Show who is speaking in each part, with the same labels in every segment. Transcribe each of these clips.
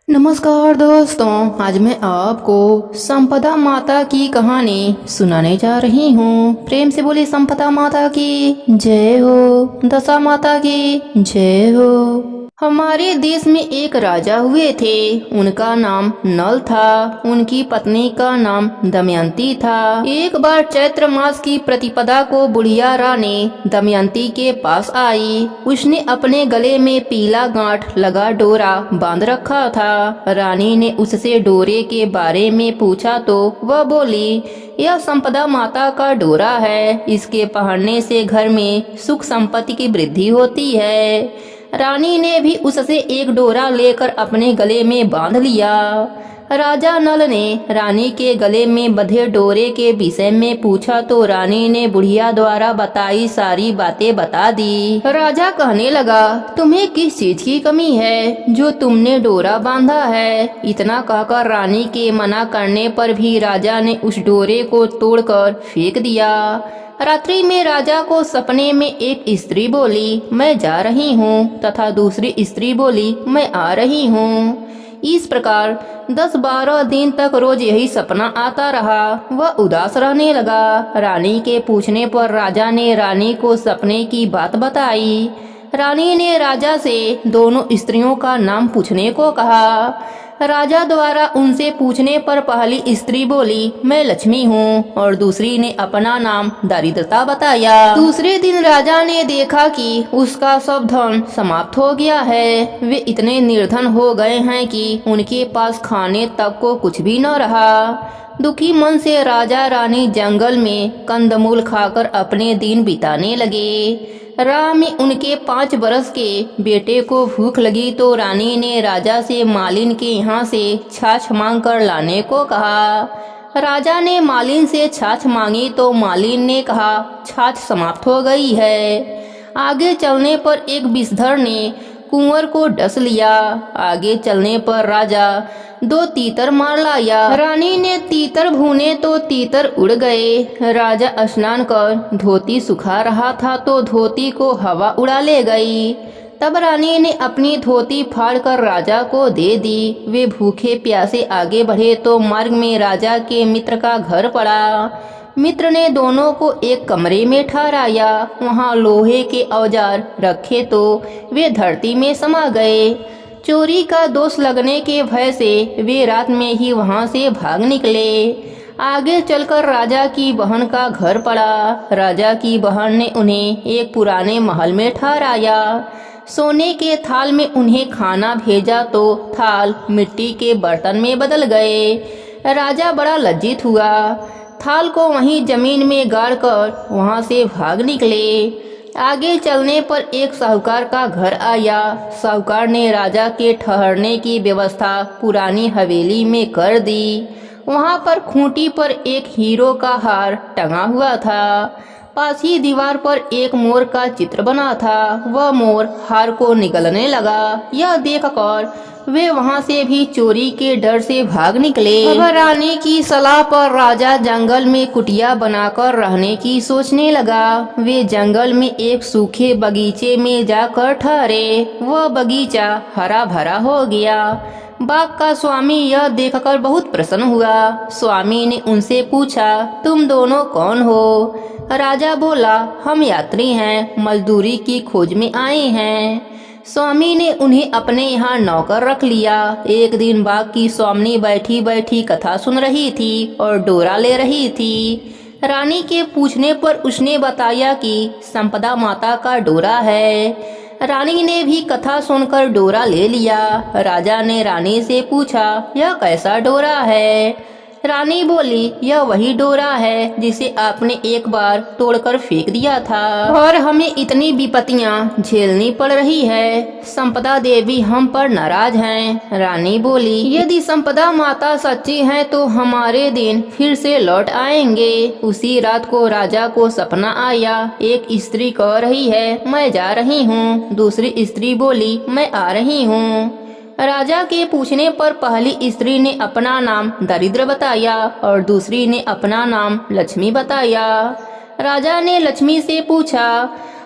Speaker 1: नमस्कार दोस्तों, आज मैं आपको संपदा माता की कहानी सुनाने जा रही हूँ। प्रेम से बोली संपदा माता की जय हो, दशा माता की जय हो। हमारे देश में एक राजा हुए थे। उनका नाम नल था। उनकी पत्नी का नाम दमयंती था। एक बार चैत्र मास की प्रतिपदा को बुढ़िया रानी दमयंती के पास आई। उसने अपने गले में पीला गांठ लगा डोरा बांध रखा था। रानी ने उससे डोरे के बारे में पूछा तो वह बोली, यह संपदा माता का डोरा है। इसके पहनने से घर में सुख संपत्ति की वृद्धि होती है। रानी ने भी उससे एक डोरा लेकर अपने गले में बांध लिया। राजा नल ने रानी के गले में बंधे डोरे के विषय में पूछा तो रानी ने बुढ़िया द्वारा बताई सारी बातें बता दी। राजा कहने लगा, तुम्हें किस चीज की कमी है जो तुमने डोरा बांधा है। इतना कहकर रानी के मना करने पर भी राजा ने उस डोरे को तोड़कर फेंक दिया। रात्रि में राजा को सपने में एक स्त्री बोली, मैं जा रही हूँ, तथा दूसरी स्त्री बोली, मैं आ रही हूँ। इस प्रकार 10-12 दिन तक रोज यही सपना आता रहा। वह उदास रहने लगा। रानी के पूछने पर राजा ने रानी को सपने की बात बताई। रानी ने राजा से दोनों स्त्रियों का नाम पूछने को कहा। राजा द्वारा उनसे पूछने पर पहली स्त्री बोली, मैं लक्ष्मी हूँ, और दूसरी ने अपना नाम दारिद्रता बताया। दूसरे दिन राजा ने देखा कि उसका सब धन समाप्त हो गया है। वे इतने निर्धन हो गए हैं कि उनके पास खाने तक को कुछ भी न रहा। दुखी मन से राजा रानी जंगल में कंदमूल खाकर अपने दिन बिताने लगे। राह में उनके 5 बरस के बेटे को भूख लगी तो रानी ने राजा से मालिन के यहाँ से छाछ मांग कर लाने को कहा। राजा ने मालिन से छाछ मांगी तो मालिन ने कहा, छाछ समाप्त हो गई है। आगे चलने पर एक विषधर ने कुंवर को डस लिया। आगे चलने पर राजा 2 तीतर मार लाया। रानी ने तीतर भूने तो तीतर उड़ गए। राजा स्नान कर धोती सुखा रहा था तो धोती को हवा उड़ा ले गई। तब रानी ने अपनी धोती फाड़कर राजा को दे दी। वे भूखे प्यासे आगे बढ़े तो मार्ग में राजा के मित्र का घर पड़ा। मित्र ने दोनों को एक कमरे में ठहराया। वहां लोहे के औजार रखे तो वे धरती में समा गए। चोरी का दोष लगने के भय से वे रात में ही वहां से भाग निकले। आगे चलकर राजा की बहन का घर पड़ा। राजा की बहन ने उन्हें एक पुराने महल में ठहराया। सोने के थाल में उन्हें खाना भेजा तो थाल मिट्टी के बर्तन में बदल गए। राजा बड़ा लज्जित हुआ। थाल को वहीं जमीन में गाड़कर वहां से भाग निकले। आगे चलने पर एक साहूकार का घर आया। साहूकार ने राजा के ठहरने की व्यवस्था पुरानी हवेली में कर दी। वहां पर खूंटी पर एक हीरो का हार टंगा हुआ था। पास ही दीवार पर एक मोर का चित्र बना था। वह मोर हार को निगलने लगा। यह देखकर वे वहां से भी चोरी के डर से भाग निकले। अब रानी की सलाह पर राजा जंगल में कुटिया बनाकर रहने की सोचने लगा। वे जंगल में एक सूखे बगीचे में जाकर ठहरे। वह बगीचा हरा भरा हो गया। बाग का स्वामी यह देखकर बहुत प्रसन्न हुआ। स्वामी ने उनसे पूछा, तुम दोनों कौन हो? राजा बोला, हम यात्री हैं, मजदूरी की खोज में आए हैं। स्वामी ने उन्हें अपने यहाँ नौकर रख लिया। एक दिन बाग की स्वामिनी बैठी बैठी कथा सुन रही थी और डोरा ले रही थी। रानी के पूछने पर उसने बताया कि संपदा माता का डोरा है। रानी ने भी कथा सुनकर डोरा ले लिया। राजा ने रानी से पूछा, यह कैसा डोरा है? रानी बोली, यह वही डोरा है जिसे आपने एक बार तोड़कर फेंक दिया था और हमें इतनी विपत्तियां झेलनी पड़ रही है। संपदा देवी हम पर नाराज हैं। रानी बोली, यदि संपदा माता सच्ची हैं तो हमारे दिन फिर से लौट आएंगे। उसी रात को राजा को सपना आया। एक स्त्री कह रही है, मैं जा रही हूँ। दूसरी स्त्री बोली, मैं आ रही हूँ। राजा के पूछने पर पहली स्त्री ने अपना नाम दरिद्र बताया और दूसरी ने अपना नाम लक्ष्मी बताया। राजा ने लक्ष्मी से पूछा,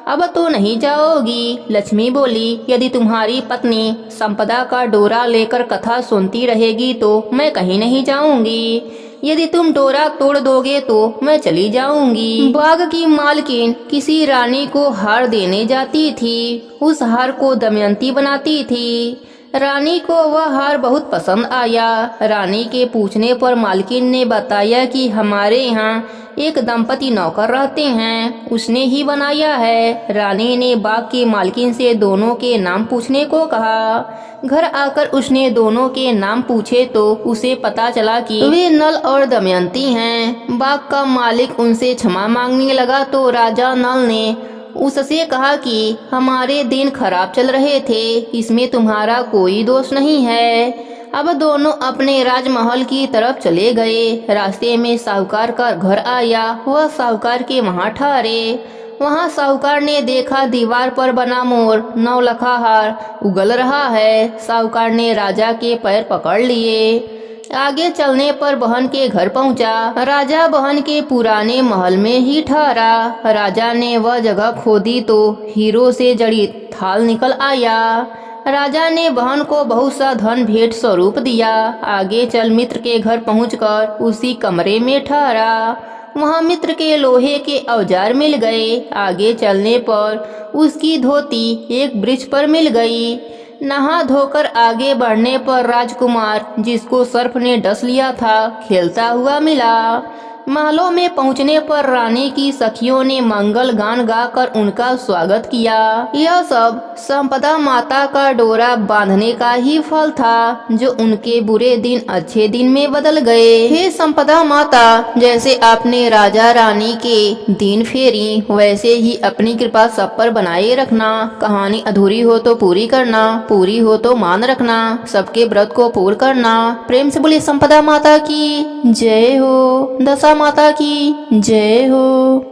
Speaker 1: अब तो नहीं जाओगी। लक्ष्मी बोली, यदि तुम्हारी पत्नी संपदा का डोरा लेकर कथा सुनती रहेगी तो मैं कहीं नहीं जाऊंगी। यदि तुम डोरा तोड़ दोगे तो मैं चली जाऊंगी। बाग की मालकिन किसी रानी को हार देने जाती थी। उस हार को दमयंती बनाती थी। रानी को वह हार बहुत पसंद आया। रानी के पूछने पर मालकिन ने बताया कि हमारे यहाँ एक दंपति नौकर रहते हैं, उसने ही बनाया है। रानी ने बाग की मालकिन से दोनों के नाम पूछने को कहा। घर आकर उसने दोनों के नाम पूछे तो उसे पता चला कि वे नल और दमयंती हैं। बाग का मालिक उनसे क्षमा मांगने लगा तो राजा नल ने उससे कहा कि हमारे दिन खराब चल रहे थे, इसमें तुम्हारा कोई दोष नहीं है। अब दोनों अपने राजमहल की तरफ चले गए। रास्ते में साहूकार का घर आया। वह साहूकार के वहाँ ठहरे। वहाँ साहूकार ने देखा दीवार पर बना मोर नौलखा हार उगल रहा है। साहूकार ने राजा के पैर पकड़ लिए। आगे चलने पर बहन के घर पहुंचा। राजा बहन के पुराने महल में ही ठहरा। राजा ने वह जगह खोदी तो हीरो से जड़ी थाल निकल आया। राजा ने बहन को बहुत सा धन भेंट स्वरूप दिया। आगे चल मित्र के घर पहुंचकर उसी कमरे में ठहरा। वहां मित्र के लोहे के औजार मिल गए। आगे चलने पर उसकी धोती एक वृक्ष पर मिल गई। नहा धोकर आगे बढ़ने पर राजकुमार, जिसको सर्प ने डस लिया था, खेलता हुआ मिला। महलों में पहुंचने पर रानी की सखियों ने मंगल गान गाकर उनका स्वागत किया। यह सब संपदा माता का डोरा बांधने का ही फल था, जो उनके बुरे दिन अच्छे दिन में बदल गए। हे संपदा माता, जैसे आपने राजा रानी के दिन फेरी, वैसे ही अपनी कृपा सब पर बनाए रखना। कहानी अधूरी हो तो पूरी करना, पूरी हो तो मान रखना। सबके व्रत को पूर्ण करना। प्रेम से बोलिए संपदा माता की जय हो। दशा माता की जय हो।